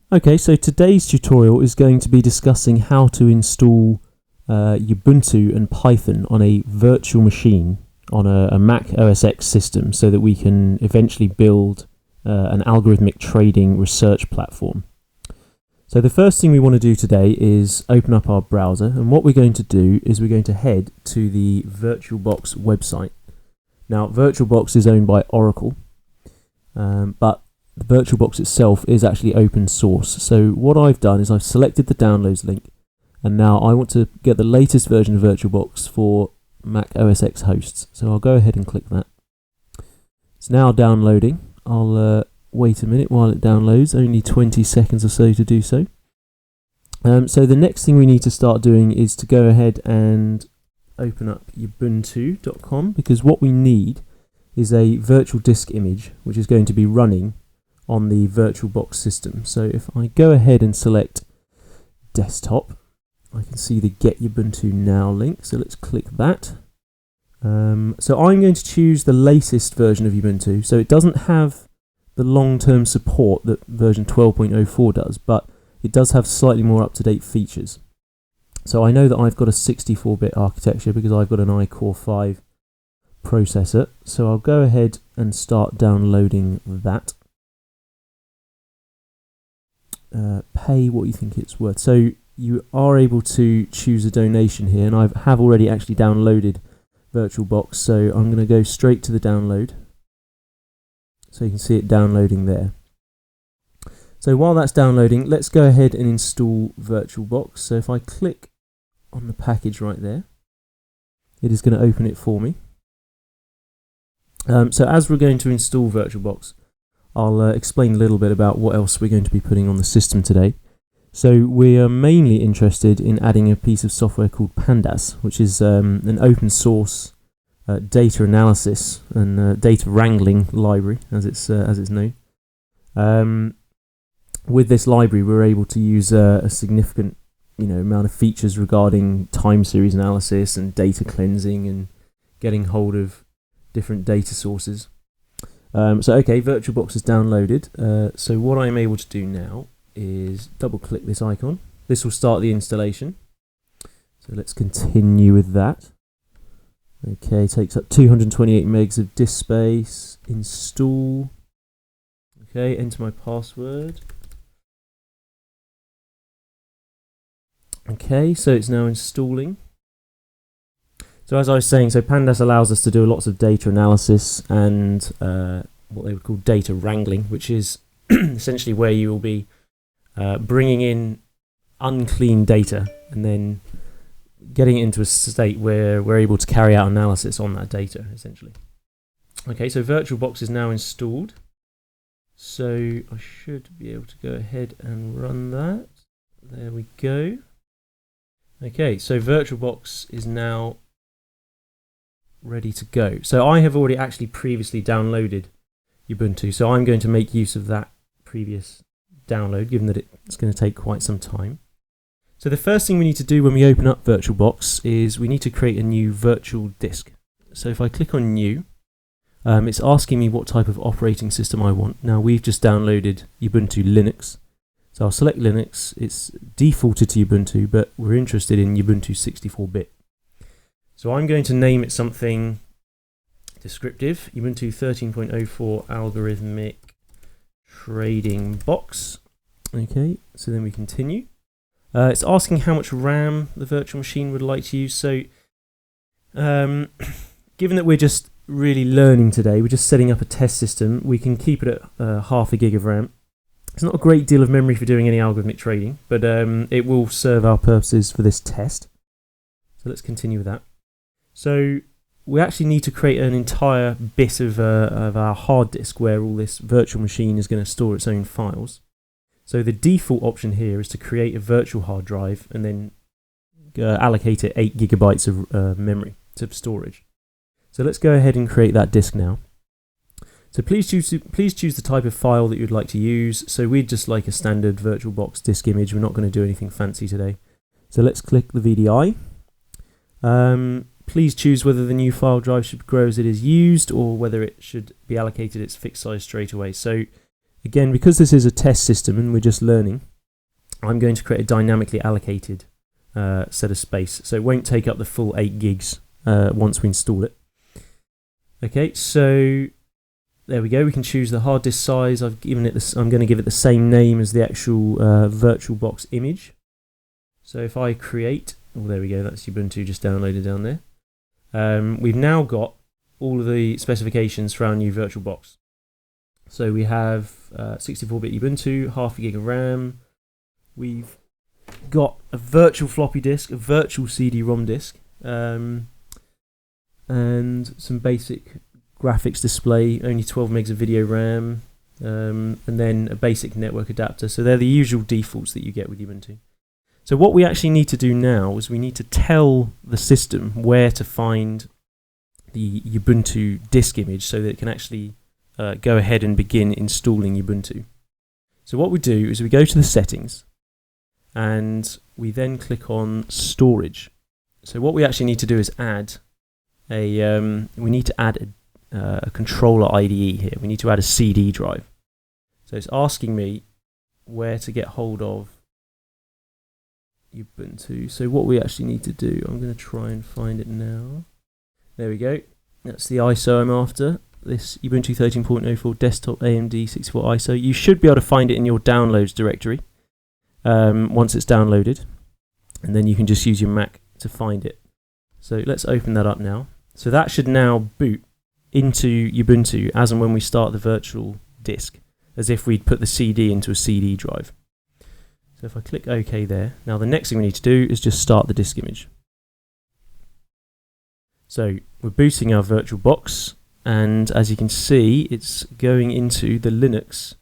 Okay, so today's tutorial is going to be discussing how to install Ubuntu and Python on a virtual machine on a Mac OSX system so that we can eventually build an algorithmic trading research platform. So the first thing we want to do today is open up our browser, and what we're going to do is we're going to head to the Virtualbox website. Now, Virtualbox is owned by Oracle, but the Virtualbox itself is actually open source. So what I've done is I've selected the downloads link, and now I want to get the latest version of Virtualbox for Mac OSX hosts. So I'll go ahead and click that. It's now downloading. I'll wait a minute while it downloads, only 20 seconds or so to do so. So the next thing we need to start doing is to go ahead and open up ubuntu.com, because what we need is a virtual disk image which is going to be running on the Virtualbox system. So if I go ahead and select desktop, I can see the Get Ubuntu Now link, so let's click that. So I'm going to choose the latest version of Ubuntu. So it doesn't have the long-term support that version 12.04 does, but it does have slightly more up-to-date features. So I know that I've got a 64-bit architecture because I've got an iCore 5 processor. So I'll go ahead and start downloading that. Pay what you think it's worth. So you are able to choose a donation here, and I have already actually downloaded Virtualbox, so I'm going to go straight to the download. So you can see it downloading there. So while that's downloading, let's go ahead and install Virtualbox. So if I click on the package right there, it is going to open it for me. So as we're going to install Virtualbox, I'll explain a little bit about what else we're going to be putting on the system today. So we are mainly interested in adding a piece of software called Pandas, which is an open source data analysis and data wrangling library, as it's known. With this library, we're able to use a significant amount of features regarding time series analysis and data cleansing and getting hold of different data sources. So okay, Virtualbox is downloaded. So what I'm able to do now is double click this icon. This will start the installation. So let's continue with that. Okay, takes up 228 megs of disk space. Install. Okay, enter my password. Okay, so it's now installing. So as I was saying, so Pandas allows us to do lots of data analysis and what they would call data wrangling, which is essentially where you will be bringing in unclean data and then getting it into a state where we're able to carry out analysis on that data, essentially. Okay, so Virtualbox is now installed. So I should be able to go ahead and run that. There we go. Okay, so Virtualbox is now ready to go. So I have already actually previously downloaded Ubuntu, so I'm going to make use of that previous download, given that it's going to take quite some time. So the first thing we need to do when we open up Virtualbox is we need to create a new virtual disk. So if I click on New, it's asking me what type of operating system I want. Now we've just downloaded Ubuntu Linux, so I'll select Linux. It's defaulted to Ubuntu, but we're interested in Ubuntu 64-bit. So I'm going to name it something descriptive, Ubuntu 13.04 Algorithmic Trading Box. Okay, so then we continue. It's asking how much RAM the virtual machine would like to use. So given that we're just really learning today, we're just setting up a test system, we can keep it at half a gig of RAM. It's not a great deal of memory for doing any algorithmic trading, but it will serve our purposes for this test. So let's continue with that. So we actually need to create an entire bit of our hard disk where all this virtual machine is going to store its own files. So the default option here is to create a virtual hard drive and then allocate it 8 gigabytes of memory to storage. So let's go ahead and create that disk now. So please choose the type of file that you'd like to use. So we'd just like a standard Virtualbox disk image. We're not going to do anything fancy today. So let's click the VDI. Please choose whether the new file drive should grow as it is used or whether it should be allocated its fixed size straight away. So Again, because this is a test system and we're just learning, I'm going to create a dynamically allocated set of space, so it won't take up the full 8 gigs once we install it. Okay, so there we go. We can choose the hard disk size. I've given it this. I'm going to give it the same name as the actual Virtualbox image. So if I create, oh, there we go. That's Ubuntu just downloaded down there. We've now got all of the specifications for our new Virtualbox. So we have 64-bit Ubuntu, half a gig of RAM. We've got a virtual floppy disk, a virtual CD-ROM disk, and some basic graphics display, only 12 megs of video RAM, and then a basic network adapter. So they're the usual defaults that you get with Ubuntu. So what we actually need to do now is we need to tell the system where to find the Ubuntu disk image so that it can actually go ahead and begin installing Ubuntu. So what we do is we go to the settings and we then click on storage. So what we actually need to do is add a controller IDE here. We need to add a CD drive. So it's asking me where to get hold of Ubuntu. So what we actually need to do, I'm going to try and find it now. There we go. That's the ISO I'm after. This Ubuntu 13.04 desktop AMD 64 ISO. You should be able to find it in your downloads directory once it's downloaded, and then you can just use your Mac to find it. So let's open that up now. So that should now boot into Ubuntu as and when we start the virtual disk, as if we'd put the CD into a CD drive. So if I click OK there, now the next thing we need to do is just start the disk image. So we're booting our Virtualbox, and as you can see, it's going into the Linux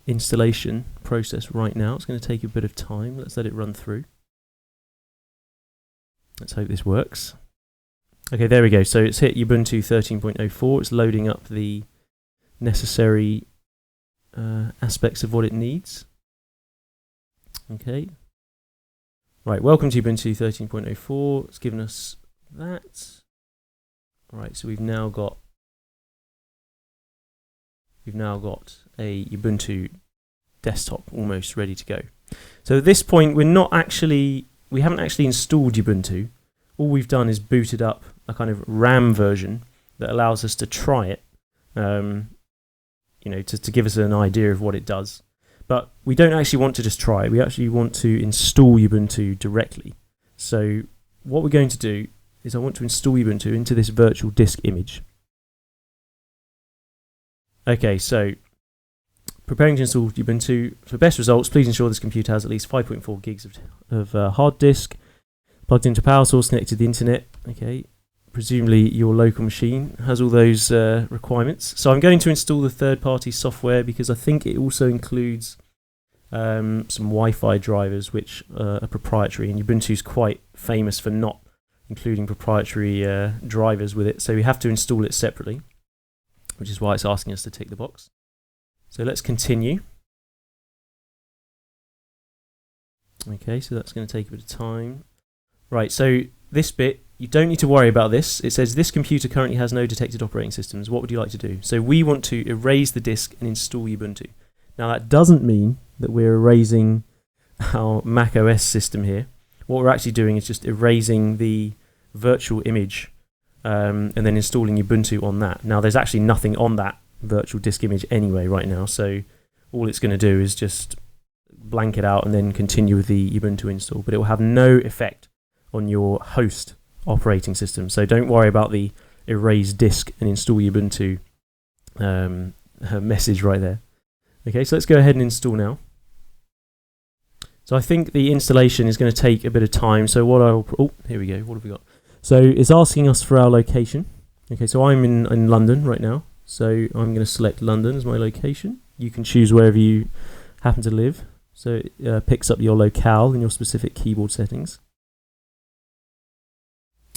installation process right now. It's going to take a bit of time. Let's let it run through. Let's hope this works. Okay, there we go. So it's hit Ubuntu 13.04. It's loading up the necessary aspects of what it needs. Okay. Right, welcome to Ubuntu 13.04. It's given us that. Right, so we've now got a Ubuntu desktop almost ready to go. So at this point, we haven't actually installed Ubuntu. All we've done is booted up a kind of RAM version that allows us to try it, to give us an idea of what it does. But we don't actually want to just try it. We actually want to install Ubuntu directly. So what we're going to do is I want to install Ubuntu into this virtual disk image. Okay, so preparing to install Ubuntu. For best results, please ensure this computer has at least 5.4 gigs of hard disk, plugged into power source, connected to the internet. Okay, presumably your local machine has all those requirements. So I'm going to install the third-party software because I think it also includes some Wi-Fi drivers which are proprietary, and Ubuntu's quite famous for not including proprietary drivers with it, so we have to install it separately, which is why it's asking us to tick the box. So let's continue. Okay, so that's going to take a bit of time. Right, so this bit, you don't need to worry about this. It says this computer currently has no detected operating systems. What would you like to do? So we want to erase the disk and install Ubuntu. Now that doesn't mean that we're erasing our Mac OS system here. What we're actually doing is just erasing the virtual image and then installing Ubuntu on that. Now there's actually nothing on that virtual disk image anyway right now, so all it's going to do is just blank it out and then continue with the Ubuntu install, but it will have no effect on your host operating system. So don't worry about the erase disk and install Ubuntu message right there. Okay, so let's go ahead and install now. So I think the installation is going to take a bit of time. So here we go. What have we got? So it's asking us for our location. Okay, so I'm in London right now. So I'm going to select London as my location. You can choose wherever you happen to live. So it picks up your locale and your specific keyboard settings.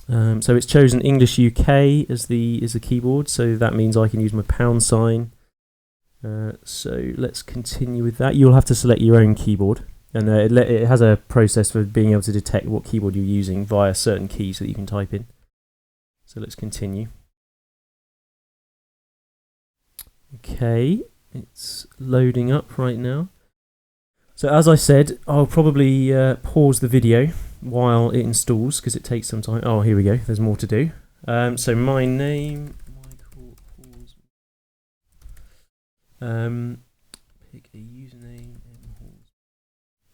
So it's chosen English UK as the keyboard. So that means I can use my pound sign. So let's continue with that. You'll have to select your own keyboard. And it has a process for being able to detect what keyboard you're using via certain keys that you can type in. So let's continue. Okay, It's loading up right now. So as I said, I'll probably pause the video while it installs because it takes some time. Oh, here we go. There's more to do. So my name, Michael, pause. Pick a username.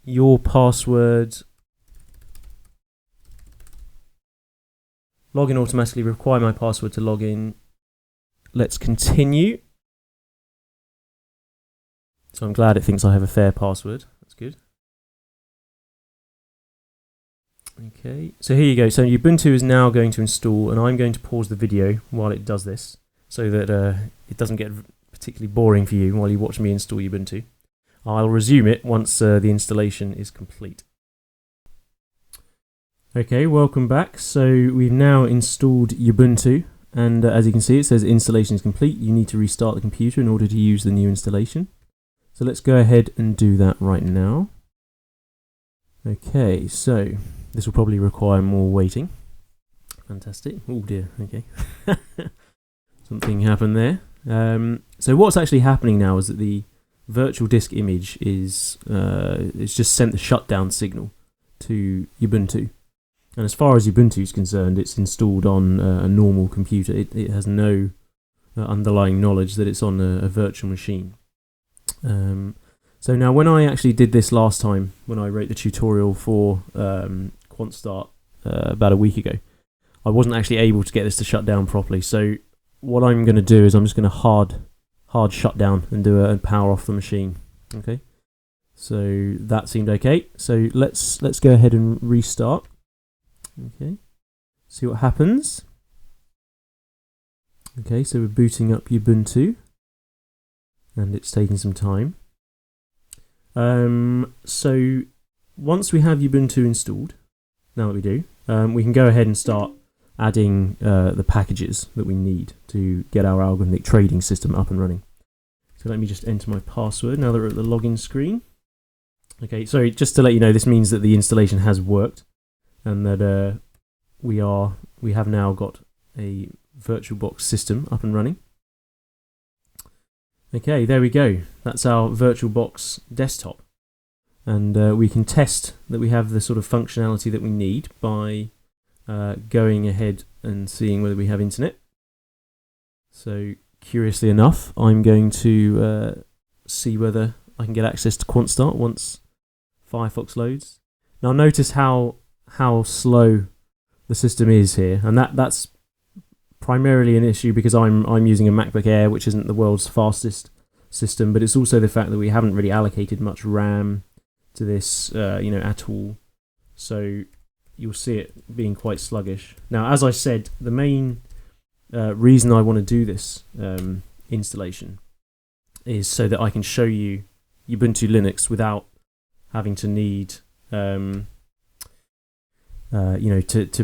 Your password. Login automatically. Require my password to log in. Let's continue. So I'm glad it thinks I have a fair password. That's good. Okay, so here you go. So Ubuntu is now going to install, and I'm going to pause the video while it does this, so that it doesn't get particularly boring for you while you watch me install Ubuntu. I'll resume it once the installation is complete. Okay, welcome back. So we've now installed Ubuntu, and as you can see, it says installation is complete. You need to restart the computer in order to use the new installation. So let's go ahead and do that right now. Okay, so this will probably require more waiting. Fantastic. Oh dear, okay. Something happened there. So what's actually happening now is that the virtual disk image is it's just sent the shutdown signal to Ubuntu. And as far as Ubuntu is concerned, it's installed on a normal computer. It has no underlying knowledge that it's on a virtual machine. So now when I actually did this last time, when I wrote the tutorial for QuantStart about a week ago, I wasn't actually able to get this to shut down properly. So what I'm going to do is I'm just going to hard shut down and do a power off the machine. Okay, so that seemed okay. So let's go ahead and restart. Okay, see what happens. Okay, so we're booting up Ubuntu, and it's taking some time. So once we have Ubuntu installed, now that we do, we can go ahead and start adding the packages that we need to get our algorithmic trading system up and running. So let me just enter my password now that we're at the login screen. Okay, so just to let you know, this means that the installation has worked, and that we have now got a Virtualbox system up and running. Okay, there we go. That's our Virtualbox desktop. And we can test that we have the sort of functionality that we need by going ahead and seeing whether we have internet. So, curiously enough, I'm going to see whether I can get access to QuantStart once Firefox loads. Now notice how slow the system is here, and that's primarily an issue because I'm using a MacBook Air, which isn't the world's fastest system, but it's also the fact that we haven't really allocated much RAM to this, at all. So you'll see it being quite sluggish. Now, as I said, the main reason I want to do this installation is so that I can show you Ubuntu Linux without having to need to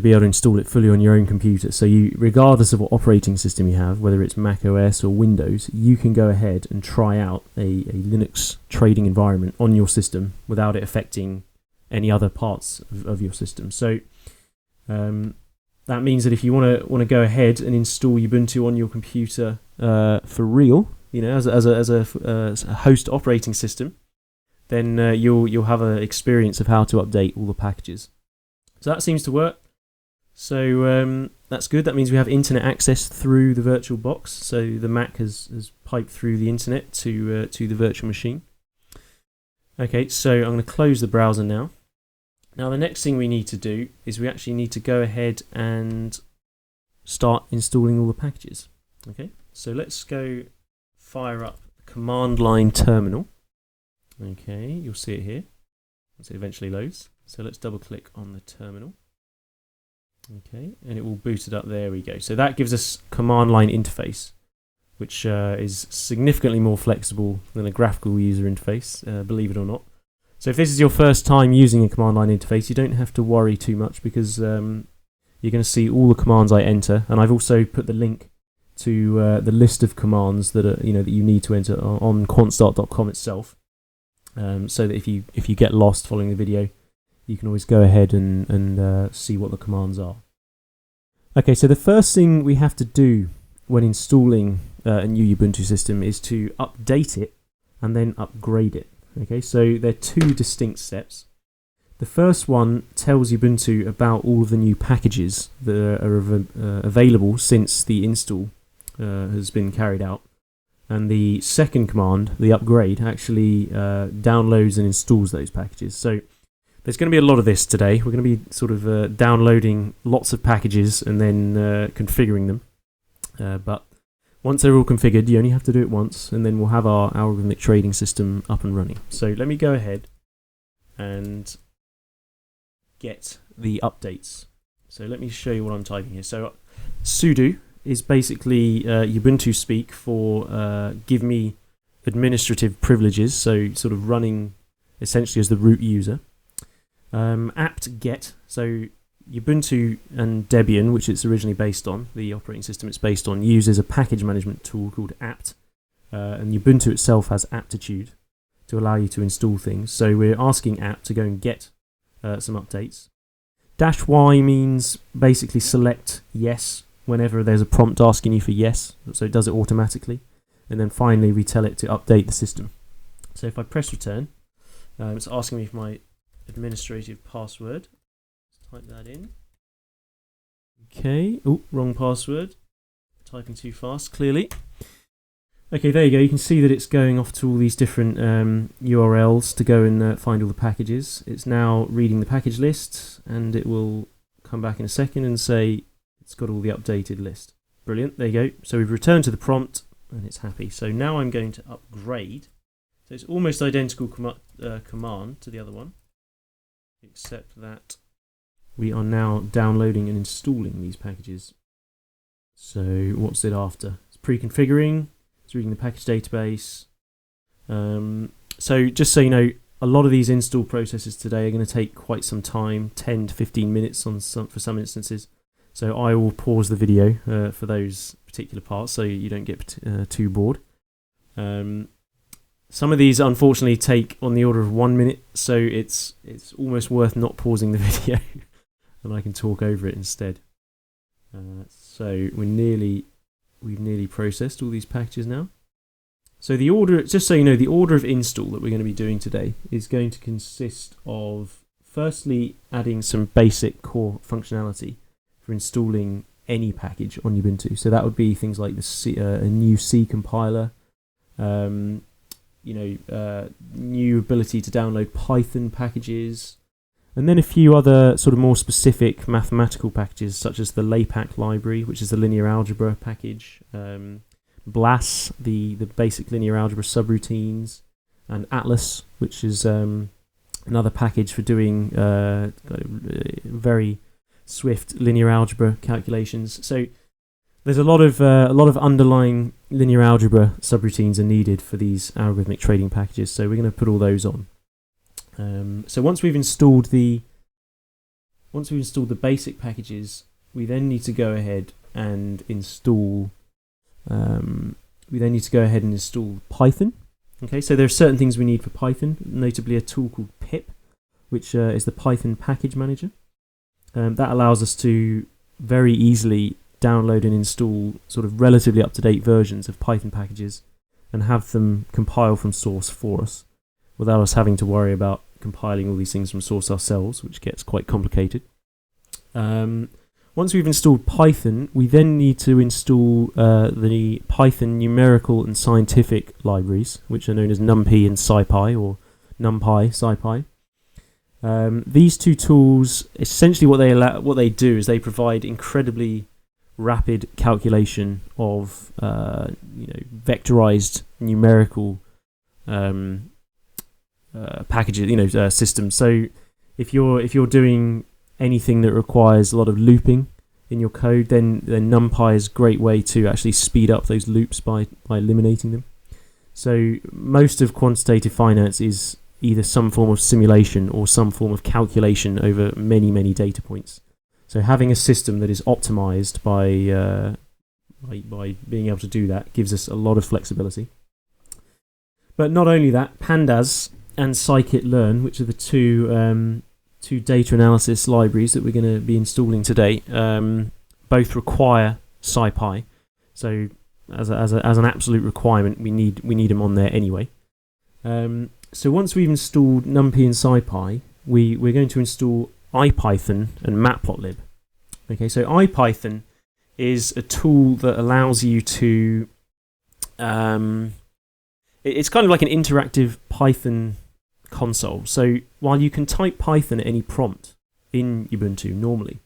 be able to install it fully on your own computer. So regardless of what operating system you have, whether it's Mac OS or Windows, you can go ahead and try out a Linux trading environment on your system without it affecting any other parts of your system. So that means that if you want to go ahead and install Ubuntu on your computer for real, as a host operating system, then you'll have an experience of how to update all the packages. So that seems to work. So that's good. That means we have internet access through the VirtualBox. So the Mac has piped through the internet to the virtual machine. Okay, so I'm going to close the browser now. Now the next thing we need to do is we actually need to go ahead and start installing all the packages. Okay, so let's go fire up the command line terminal. Okay, you'll see it here once it eventually loads. So let's double click on the terminal. Okay, and it will boot it up. There we go. So that gives us command line interface, which is significantly more flexible than a graphical user interface, believe it or not. So if this is your first time using a command line interface, you don't have to worry too much because you're going to see all the commands I enter, and I've also put the link to the list of commands that are that you need to enter on quantstart.com itself, so that if you get lost following the video, you can always go ahead and see what the commands are. Okay, so the first thing we have to do when installing a new Ubuntu system is to update it and then upgrade it. Okay, so they're two distinct steps. The first one tells Ubuntu about all of the new packages that are available since the install has been carried out. And the second command, the upgrade, actually downloads and installs those packages. So there's going to be a lot of this today. We're going to be sort of downloading lots of packages and then configuring them. But once they're all configured, you only have to do it once, and then we'll have our algorithmic trading system up and running. So let me go ahead and get the updates. So let me show you what I'm typing here. So sudo is basically Ubuntu speak for give me administrative privileges, so sort of running essentially as the root user. Apt-get, so Ubuntu and Debian, which it's originally based on, the operating system it's based on, uses a package management tool called apt, and Ubuntu itself has aptitude to allow you to install things. So we're asking apt to go and get some updates. -y means basically select yes whenever there's a prompt asking you for yes, so it does it automatically. And then finally we tell it to update the system. So if I press return, it's asking me for my administrative password. Let's type that in. Okay, oh, wrong password. Typing too fast, clearly. Okay, there you go. You can see that it's going off to all these different URLs to go and find all the packages. It's now reading the package list, and it will come back in a second and say it's got all the updated list. Brilliant, there you go. So we've returned to the prompt, and it's happy. So now I'm going to upgrade. So it's almost identical command to the other one, except that we are now downloading and installing these packages. So what's it after? It's pre-configuring. It's reading the package database. So just so you know, a lot of these install processes today are going to take quite some time, 10 to 15 minutes for some instances. So I will pause the video for those particular parts so you don't get too bored. Some of these unfortunately take on the order of 1 minute, so it's almost worth not pausing the video and I can talk over it instead. So we've nearly processed all these packages now. So the order, just so you know, the order of install that we're going to be doing today is going to consist of firstly adding some basic core functionality for installing any package on Ubuntu. So that would be things like a new C compiler, new ability to download Python packages, and then a few other sort of more specific mathematical packages, such as the LAPACK library, which is the linear algebra package, BLAS, the basic linear algebra subroutines, and Atlas, which is another package for doing very swift linear algebra calculations. So there's a lot of underlying linear algebra subroutines are needed for these algorithmic trading packages. So we're going to put all those on. So once we've installed the basic packages, we then need to go ahead and install. Python. Okay, so there are certain things we need for Python, notably a tool called pip, which is the Python package manager. That allows us to very easily download and install sort of relatively up-to-date versions of Python packages and have them compile from source for us, without us having to worry about compiling all these things from source ourselves, which gets quite complicated. Once we've installed Python, we then need to install the Python numerical and scientific libraries, which are known as NumPy and SciPy, or NumPy, SciPy. These two tools, essentially what they do is they provide incredibly rapid calculation of vectorized numerical packages, systems. So if you're doing anything that requires a lot of looping in your code, then NumPy is a great way to actually speed up those loops by eliminating them. So most of quantitative finance is either some form of simulation or some form of calculation over many data points. So having a system that is optimized by being able to do that gives us a lot of flexibility. But not only that, Pandas and Scikit-learn, which are the two data analysis libraries that we're going to be installing today, both require SciPy. So as an absolute requirement. We need them on there anyway. So once we've installed NumPy and SciPy, we're going to install IPython and Matplotlib. Okay, so IPython is a tool that allows you to it's kind of like an interactive Python console. So while you can type Python at any prompt in Ubuntu normally,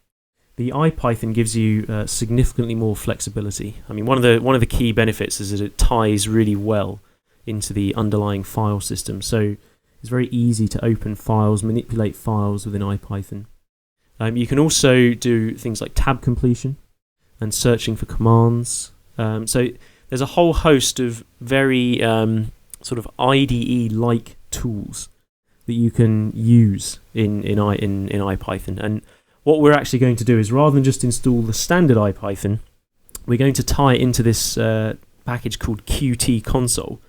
the IPython gives you significantly more flexibility. I mean, one of the key benefits is that it ties really well into the underlying file system. So it's very easy to open files, manipulate files within IPython. You can also do things like tab completion and searching for commands. So there's a whole host of very sort of IDE-like tools that you can use in IPython. And what we're actually going to do is, rather than just install the standard IPython, we're going to tie it into this package called Qt console,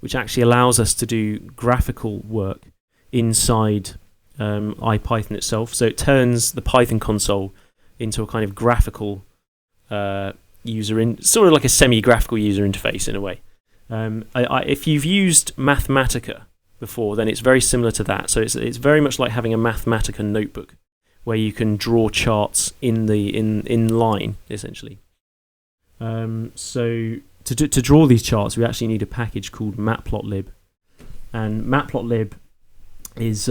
which actually allows us to do graphical work inside IPython itself. So it turns the Python console into a kind of graphical sort of like a semi-graphical user interface in a way. If you've used Mathematica before, then it's very similar to that. So it's very much like having a Mathematica notebook where you can draw charts in line essentially. So to draw these charts, we actually need a package called Matplotlib, and Matplotlib is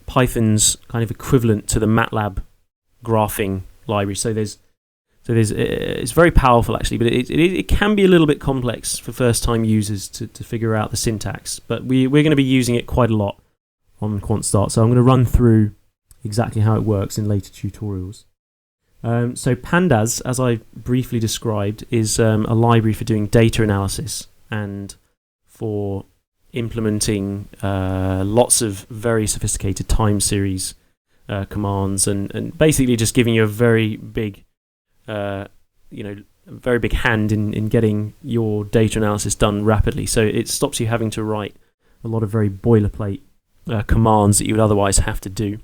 Python's kind of equivalent to the MATLAB graphing library. So it's very powerful actually, but it can be a little bit complex for first-time users to figure out the syntax. But we're going to be using it quite a lot on QuantStart, so I'm going to run through exactly how it works in later tutorials. So Pandas, as I briefly described, is a library for doing data analysis and for implementing lots of very sophisticated time series commands and basically just giving you a very big very big hand in getting your data analysis done rapidly. So it stops you having to write a lot of very boilerplate commands that you would otherwise have to do.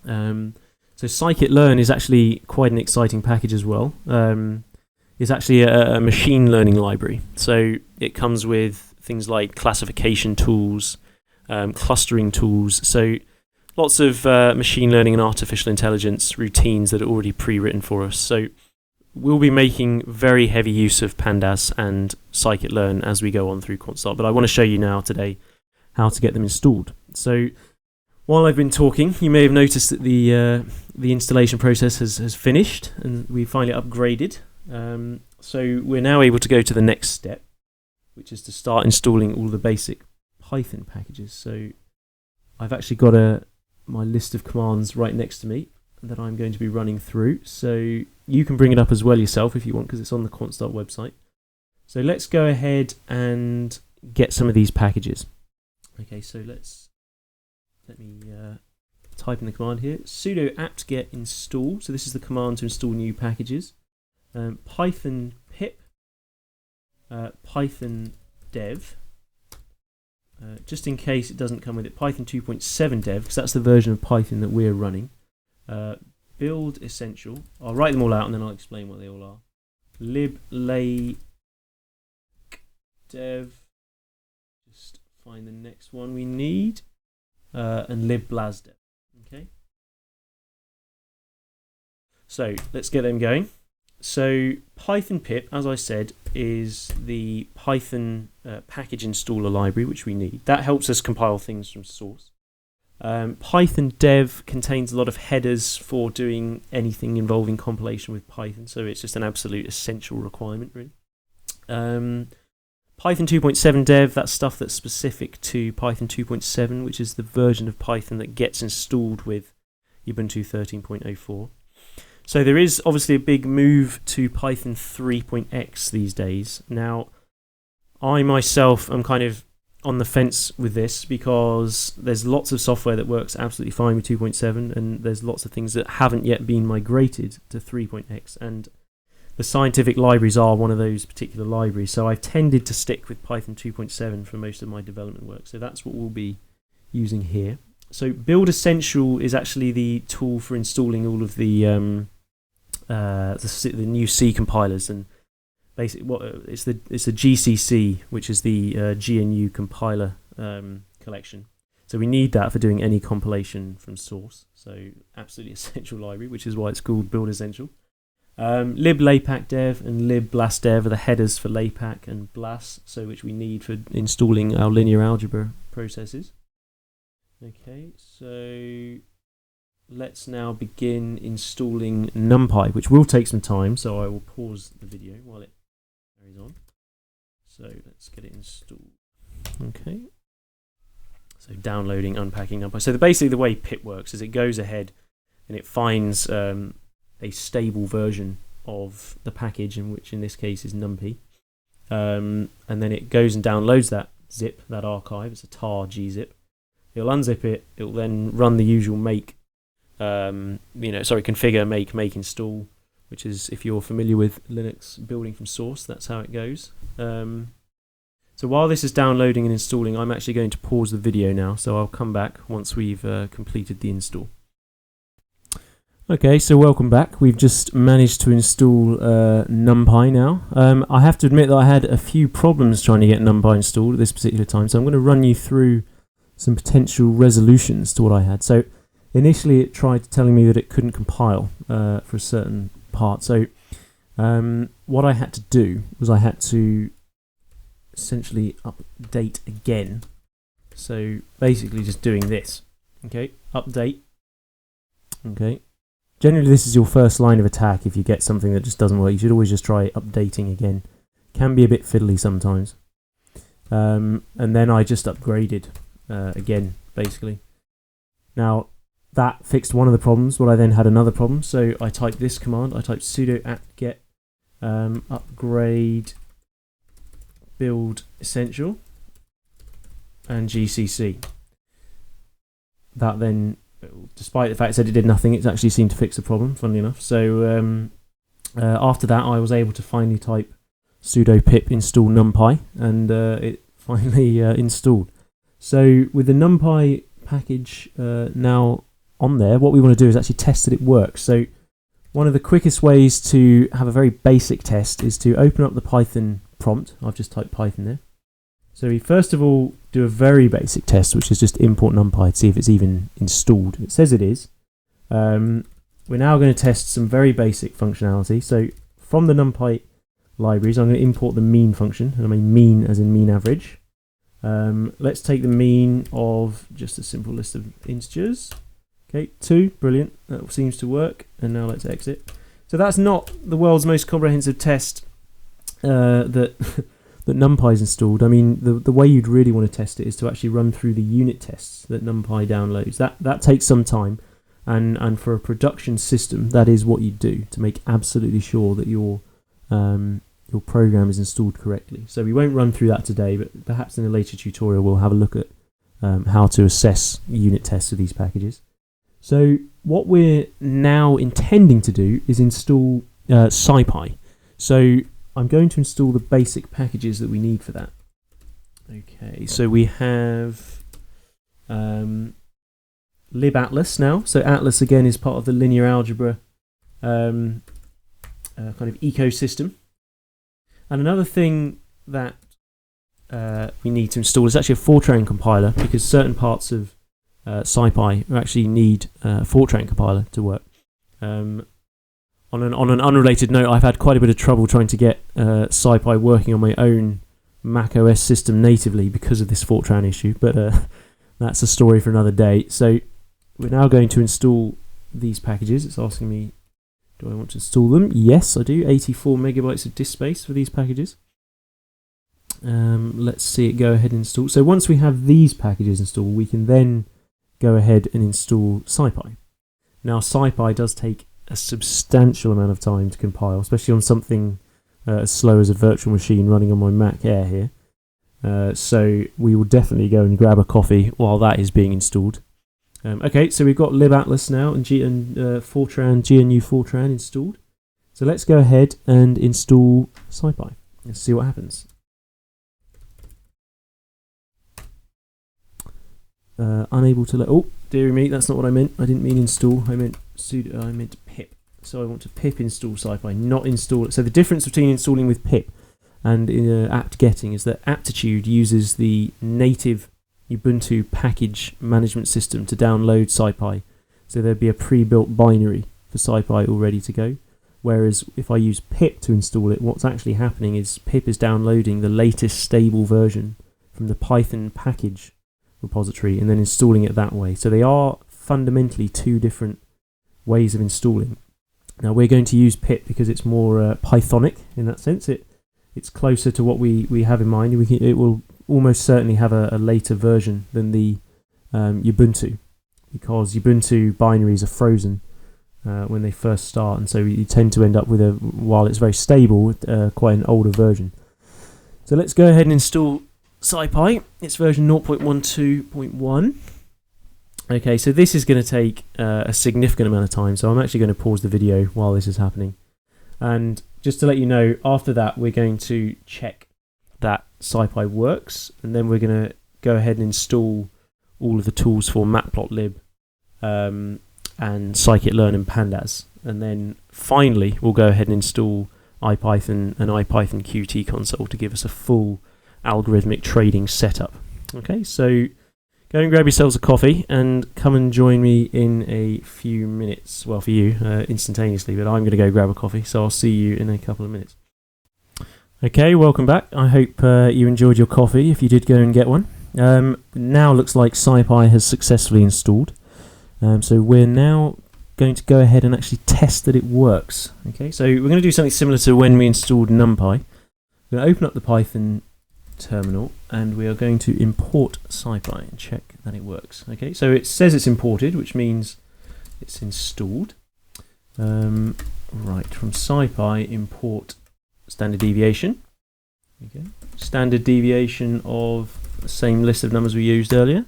So Scikit-learn is actually quite an exciting package as well. It's actually a machine learning library. So it comes with things like classification tools, clustering tools. So lots of machine learning and artificial intelligence routines that are already pre-written for us. So we'll be making very heavy use of Pandas and Scikit-learn as we go on through QuantStart. But I want to show you now today how to get them installed. So while I've been talking, you may have noticed that the installation process has finished and we finally upgraded. So we're now able to go to the next step, which is to start installing all the basic Python packages. So I've actually got my list of commands right next to me that I'm going to be running through. So you can bring it up as well yourself if you want, because it's on the QuantStart website. So let's go ahead and get some of these packages. Okay, so let me type in the command here. Sudo apt-get install. So this is the command to install new packages. Python pip, Python dev. Just in case it doesn't come with it, Python 2.7 dev, because that's the version of Python that we're running. Build essential. I'll write them all out and then I'll explain what they all are. Lib dev. Just find the next one we need. And lib dev. Okay. So let's get them going. So Python pip, as I said, is the Python package installer library which we need. That helps us compile things from source. Python dev contains a lot of headers for doing anything involving compilation with Python, so it's just an absolute essential requirement, really. Python 2.7 dev, that's stuff that's specific to Python 2.7, which is the version of Python that gets installed with Ubuntu 13.04. So there is obviously a big move to Python 3.x these days. Now, I myself am kind of on the fence with this because there's lots of software that works absolutely fine with 2.7 and there's lots of things that haven't yet been migrated to 3.x, and the scientific libraries are one of those particular libraries. So I've tended to stick with Python 2.7 for most of my development work. So that's what we'll be using here. So Build Essential is actually the tool for installing all of the new C compilers, and it's the GCC, which is the GNU compiler collection. So we need that for doing any compilation from source. So absolutely essential library, which is why it's called Build Essential. Lib Lapack dev and Lib Blas dev are the headers for Lapack and Blas, so which we need for installing our linear algebra processes. Okay, so let's now begin installing NumPy, which will take some time, so I will pause the video while it carries on. So let's get it installed. Okay. So downloading, unpacking NumPy. So basically the way pip works is it goes ahead and it finds a stable version of the package, in which in this case is NumPy. And then it goes and downloads that zip, that archive. It's a tar gzip. It'll unzip it. It'll then run the usual configure, make, install, which is, if you're familiar with Linux building from source, that's how it goes. So while this is downloading and installing, I'm actually going to pause the video now, so I'll come back once we've completed the install. Okay, so welcome back. We've just managed to install NumPy now. I have to admit that I had a few problems trying to get NumPy installed at this particular time, so I'm going to run you through some potential resolutions to what I had. So initially it tried telling me that it couldn't compile for a certain part. So what I had to do was I had to essentially update again. So basically just doing this. Okay, update. Okay. Generally this is your first line of attack if you get something that just doesn't work. You should always just try updating again. Can be a bit fiddly sometimes. And then I just upgraded again, basically. Now that fixed one of the problems, but I then had another problem. So I typed this command. I typed sudo apt-get upgrade build essential and GCC. That then, despite the fact that it did nothing, it actually seemed to fix the problem, funnily enough. So after that, I was able to finally type sudo pip install NumPy, and it finally installed. So with the NumPy package now on there, what we want to do is actually test that it works. So one of the quickest ways to have a very basic test is to open up the Python prompt. I've just typed Python there. So we first of all do a very basic test, which is just import NumPy to see if it's even installed. It says it is. We're now going to test some very basic functionality. So from the NumPy libraries, I'm going to import the mean function, and I mean mean as in mean average. Let's take the mean of just a simple list of integers. Okay, 2, brilliant. That seems to work. And now let's exit. So that's not the world's most comprehensive test that NumPy is installed. I mean, the way you'd really want to test it is to actually run through the unit tests that NumPy downloads. That takes some time, and for a production system, that is what you do to make absolutely sure that your program is installed correctly. So we won't run through that today, but perhaps in a later tutorial we'll have a look at how to assess unit tests of these packages. So what we're now intending to do is install SciPy. So I'm going to install the basic packages that we need for that. Okay, so we have Lib Atlas now. So Atlas again is part of the linear algebra kind of ecosystem. And another thing that we need to install is actually a Fortran compiler, because certain parts of SciPy actually need a Fortran compiler to work. On an unrelated note, I've had quite a bit of trouble trying to get SciPy working on my own Mac OS system natively because of this Fortran issue, but that's a story for another day. So we're now going to install these packages. It's asking me, do I want to install them? Yes, I do. 84 megabytes of disk space for these packages. Let's see it go ahead and install. So once we have these packages installed, we can then go ahead and install SciPy. Now SciPy does take a substantial amount of time to compile, especially on something as slow as a virtual machine running on my Mac Air here. So we will definitely go and grab a coffee while that is being installed. Okay, so we've got Lib Atlas now and Fortran, GNU Fortran installed. So let's go ahead and install SciPy. Let's see what happens. Unable to let. Oh, dearie me, that's not what I meant. I didn't mean install. I meant sudo. I meant pip. So I want to pip install SciPy, not install it. So the difference between installing with pip and apt-getting is that Aptitude uses the native Ubuntu package management system to download SciPy. So there'd be a pre-built binary for SciPy all ready to go. Whereas if I use pip to install it, what's actually happening is pip is downloading the latest stable version from the Python package repository and then installing it that way. So they are fundamentally two different ways of installing. Now we're going to use pip because it's more Pythonic in that sense. It's closer to what we have in mind. It will almost certainly have a later version than the Ubuntu, because Ubuntu binaries are frozen when they first start, and so you tend to end up with while it's very stable, quite an older version. So let's go ahead and install SciPy. It's version 0.12.1. Okay, so this is going to take a significant amount of time, so I'm actually going to pause the video while this is happening. And just to let you know, after that we're going to check that SciPy works, and then we're going to go ahead and install all of the tools for Matplotlib and Scikit-learn and Pandas. And then finally we'll go ahead and install IPython and IPython Qt console to give us a full algorithmic trading setup. Okay, so go and grab yourselves a coffee and come and join me in a few minutes. Well, for you, instantaneously, but I'm going to go grab a coffee, so I'll see you in a couple of minutes. Okay, welcome back. I hope you enjoyed your coffee, if you did go and get one. Now looks like SciPy has successfully installed. So we're now going to go ahead and actually test that it works. Okay, so we're going to do something similar to when we installed NumPy. We're going to open up the Python terminal and we are going to import SciPy and check that it works. Okay, so it says it's imported, which means it's installed. Right, from SciPy import standard deviation. Okay, standard deviation of the same list of numbers we used earlier,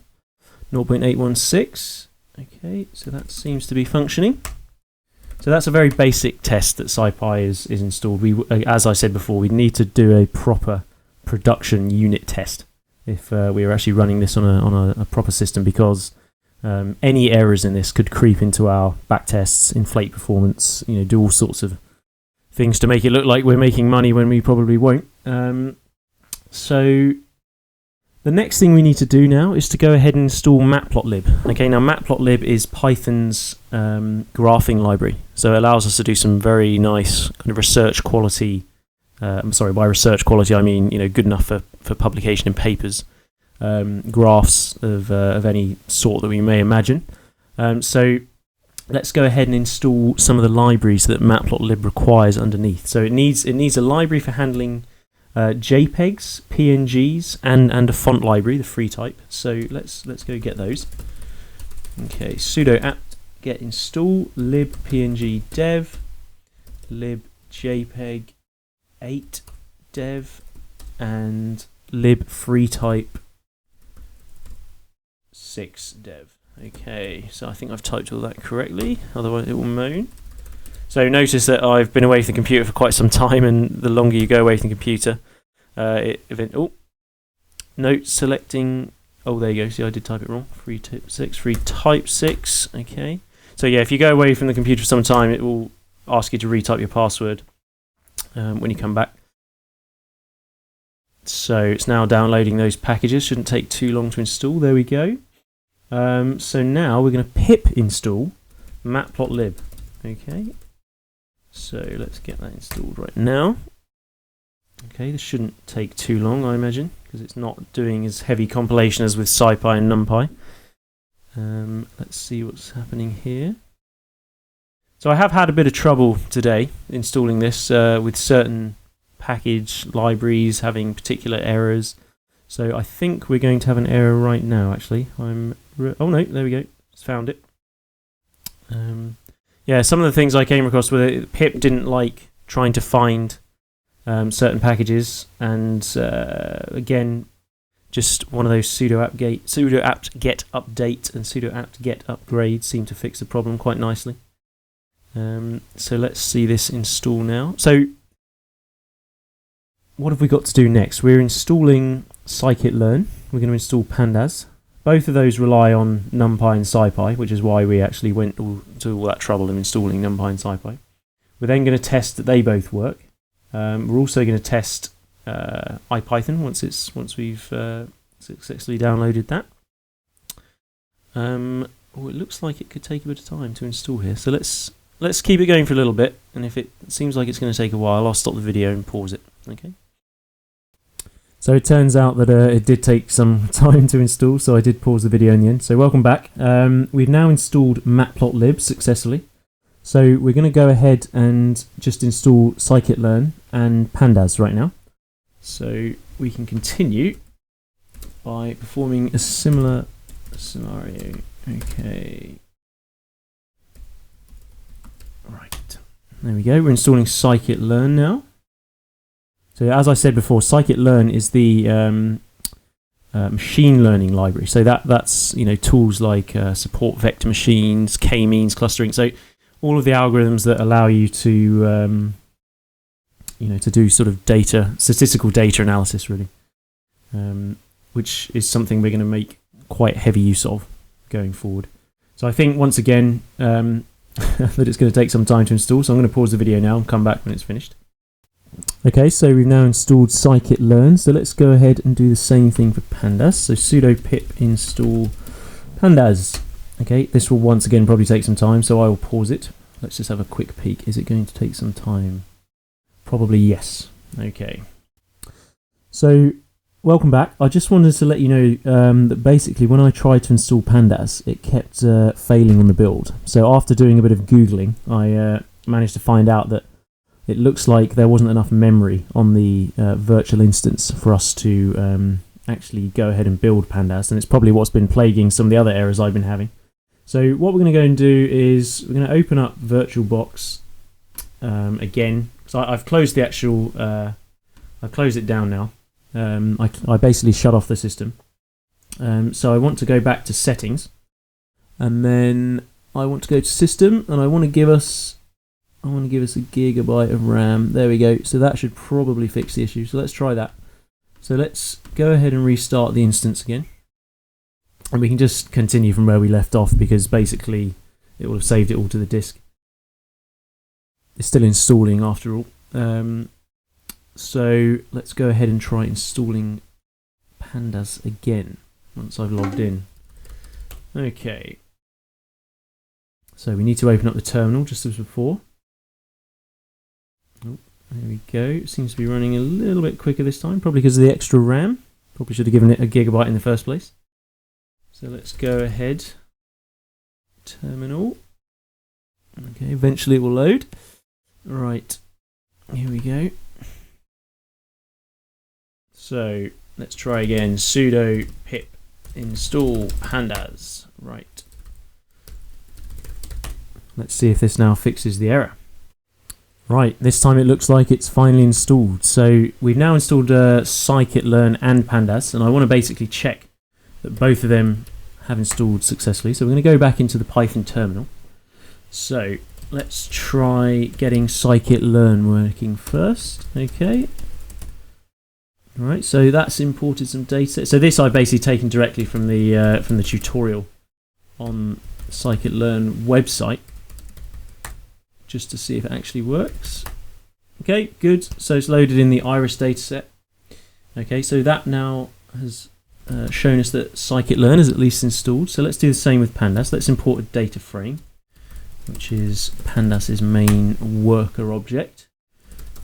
0.816. Okay, so that seems to be functioning. So that's a very basic test that SciPy is installed. As I said before, we need to do a proper production unit test if we are actually running this on a proper system, because any errors in this could creep into our back tests, inflate performance, do all sorts of things to make it look like we're making money when we probably won't. So the next thing we need to do now is to go ahead and install Matplotlib. Okay, now Matplotlib is Python's graphing library, so it allows us to do some very nice kind of research quality. I'm sorry, by research quality I mean good enough for publication in papers, graphs of any sort that we may imagine. So let's go ahead and install some of the libraries that Matplotlib requires underneath. So it needs a library for handling JPEGs, PNGs, and a font library, the free type. So let's go get those. Okay, sudo apt get install lib png dev lib jpeg 8 dev and lib free type 6 dev. Okay, so I think I've typed all that correctly, otherwise it will moan. So notice that I've been away from the computer for quite some time, and the longer you go away from the computer, selecting. Oh, there you go. See, I did type it wrong. Free type 6. Okay. So yeah, if you go away from the computer for some time, it will ask you to retype your password when you come back. So it's now downloading those packages. Shouldn't take too long to install. There we go. So now we're going to pip install Matplotlib. Okay. So let's get that installed right now. Okay, this shouldn't take too long, I imagine, because it's not doing as heavy compilation as with SciPy and NumPy. Let's see what's happening here. So I have had a bit of trouble today installing this with certain package libraries having particular errors. So I think we're going to have an error right now, actually. Oh no, there we go. Just found it. Yeah, some of the things I came across were pip didn't like trying to find certain packages, and again, just one of those sudo apt get update and sudo apt get upgrade seem to fix the problem quite nicely. So let's see this install now. So what have we got to do next? We're installing Scikit-learn. We're going to install Pandas. both of those rely on NumPy and SciPy, which is why we actually went to all that trouble of installing NumPy and SciPy. We're then going to test that they both work. We're also going to test IPython once we've successfully downloaded that. It looks like it could take a bit of time to install here, so let's keep it going for a little bit, and if it seems like it's going to take a while, I'll stop the video and pause it. Okay. So it turns out that it did take some time to install, so I did pause the video in the end. So welcome back. We've now installed Matplotlib successfully. So we're going to go ahead and just install Scikit-learn and Pandas right now. So we can continue by performing a similar scenario. Okay. Right. There we go. We're installing Scikit-learn now. So as I said before, Scikit-learn is the machine learning library. So that's tools like support vector machines, k-means, clustering. So all of the algorithms that allow you to to do sort of statistical data analysis, really, which is something we're going to make quite heavy use of going forward. So I think once again that it's going to take some time to install. So I'm going to pause the video now and come back when it's finished. Okay, so we've now installed Scikit-learn, so let's go ahead and do the same thing for Pandas. So sudo pip install Pandas. Okay, this will once again probably take some time, so I will pause it. Let's just have a quick peek. Is it going to take some time? Probably yes. Okay. So, welcome back. I just wanted to let you know that basically when I tried to install Pandas, it kept failing on the build. So after doing a bit of Googling, I managed to find out that it looks like there wasn't enough memory on the virtual instance for us to actually go ahead and build Pandas, and it's probably what's been plaguing some of the other errors I've been having. So what we're going to go and do is we're going to open up VirtualBox again. So I've closed the actual, I've closed it down now. I basically shut off the system. So I want to go back to settings, and then I want to go to system, and I want to give us a gigabyte of RAM. There we go. So that should probably fix the issue. So let's try that. So let's go ahead and restart the instance again. And we can just continue from where we left off because basically it will have saved it all to the disk. It's still installing after all. So let's go ahead and try installing Pandas again once I've logged in. Okay. So we need to open up the terminal just as before. Oh, there we go. It seems to be running a little bit quicker this time, probably because of the extra RAM. Probably should have given it a gigabyte in the first place. So let's go ahead. Terminal. Okay, eventually it will load. Right, here we go. So let's try again. Sudo pip install Pandas. Right. Let's see if this now fixes the error. Right, this time it looks like it's finally installed. So we've now installed Scikit-learn and Pandas, and I want to basically check that both of them have installed successfully. So we're going to go back into the Python terminal. So let's try getting Scikit-learn working first. Okay. Alright, so that's imported some data. So this I've basically taken directly from the tutorial on Scikit-learn website, just to see if it actually works. Okay, good. So it's loaded in the iris dataset. Okay, so that now has shown us that Scikit-learn is at least installed. So let's do the same with Pandas. Let's import a data frame, which is Pandas' main worker object.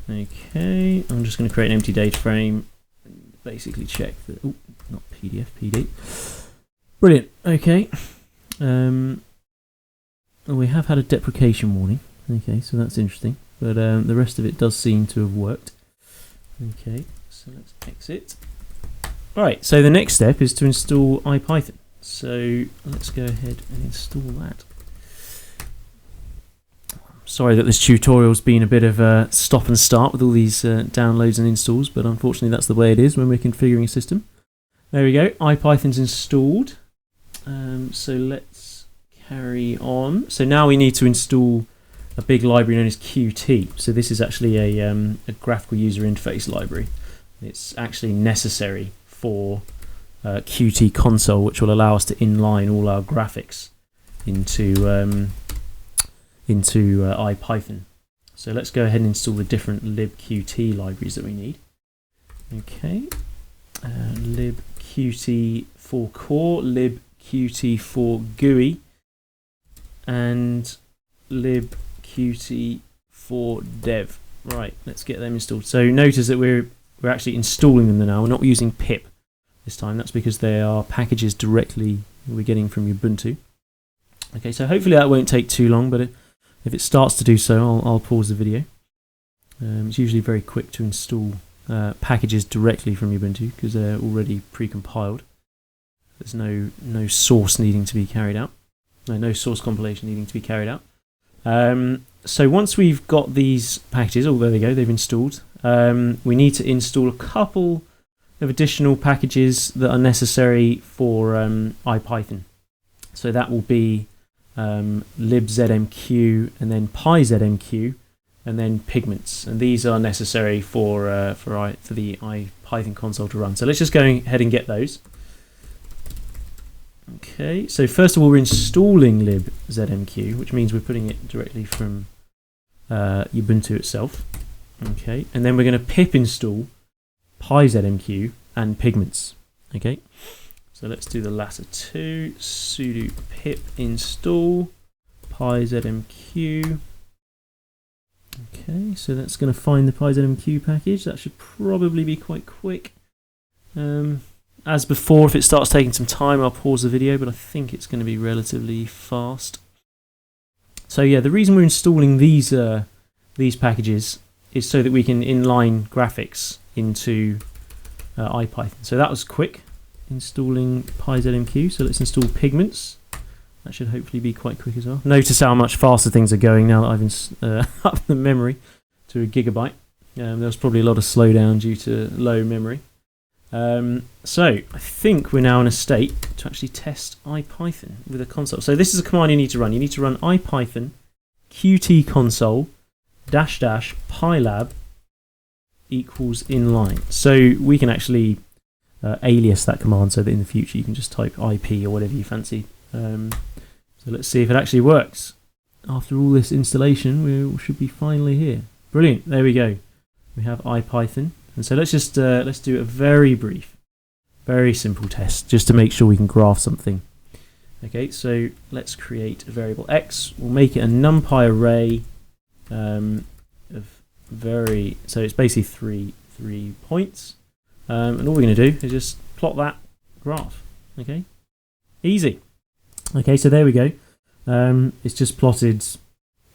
Okay, I'm just going to create an empty data frame and basically check that. Oh, not PDF, PD. Brilliant. Okay. We have had a deprecation warning. Okay, so that's interesting, but the rest of it does seem to have worked. Okay, so let's exit. Alright, so the next step is to install IPython. So let's go ahead and install that. Sorry that this tutorial's been a bit of a stop and start with all these downloads and installs, but unfortunately that's the way it is when we're configuring a system. There we go, IPython's installed. So let's carry on. So now we need to install a big library known as Qt. So this is actually a graphical user interface library. It's actually necessary for Qt console, which will allow us to inline all our graphics into IPython. So let's go ahead and install the different libqt libraries that we need. Okay, libqt for core, libqt for GUI, and libqt for dev. Right, let's get them installed. So notice that we're actually installing them now. We're not using pip this time. That's because they are packages directly we're getting from Ubuntu. Okay, so hopefully that won't take too long, but if it starts to do so, I'll pause the video. It's usually very quick to install packages directly from Ubuntu because they're already pre-compiled. There's no source needing to be carried out. No source compilation needing to be carried out. So once we've got these packages, oh there they go, they've installed, we need to install a couple of additional packages that are necessary for IPython. So that will be libzmq and then pyzmq and then pigments, and these are necessary for the IPython console to run. So let's just go ahead and get those. Okay, so first of all we're installing libzmq, which means we're putting it directly from Ubuntu itself. Okay, and then we're going to pip install pyzmq and pigments. Okay, so let's do the latter two. Sudo pip install pyzmq. Okay, so that's going to find the pyzmq package. That should probably be quite quick. As before, if it starts taking some time, I'll pause the video, but I think it's going to be relatively fast. So yeah, the reason we're installing these packages is so that we can inline graphics into IPython. So that was quick, installing pyzmq. So let's install pigments. That should hopefully be quite quick as well. Notice how much faster things are going now that I've upped the memory to 1 GB. There was probably a lot of slowdown due to low memory. So I think we're now in a state to actually test IPython with a console. So this is a command you need to run. You need to run IPython qt console -- pylab equals inline. So we can actually alias that command so that in the future you can just type IP or whatever you fancy. So let's see if it actually works. After all this installation, we should be finally here. Brilliant, there we go. We have IPython. And so let's just let's do a very brief, very simple test just to make sure we can graph something. Okay, so let's create a variable x. We'll make it a NumPy array so it's basically three points. And all we're going to do is just plot that graph. Okay, easy. Okay, so there we go. It's just plotted,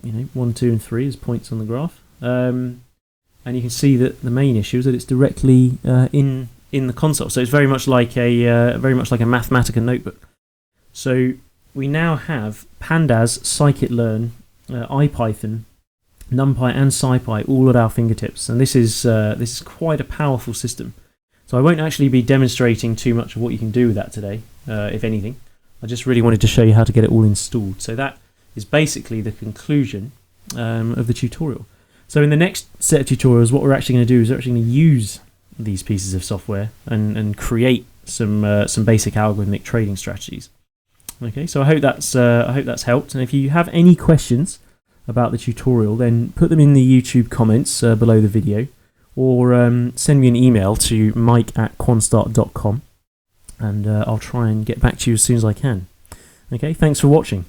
1, 2, and 3 as points on the graph. And you can see that the main issue is that it's directly in the console. So it's very much like a Mathematica notebook. So we now have Pandas, Scikit-learn, IPython, NumPy, and SciPy all at our fingertips. And this is quite a powerful system. So I won't actually be demonstrating too much of what you can do with that today, if anything. I just really wanted to show you how to get it all installed. So that is basically the conclusion of the tutorial. So in the next set of tutorials, what we're actually going to do is we're actually going to use these pieces of software and create some basic algorithmic trading strategies. Okay, so I hope that's helped. And if you have any questions about the tutorial, then put them in the YouTube comments below the video, or send me an email to mike@quanstart.com, and I'll try and get back to you as soon as I can. Okay, thanks for watching.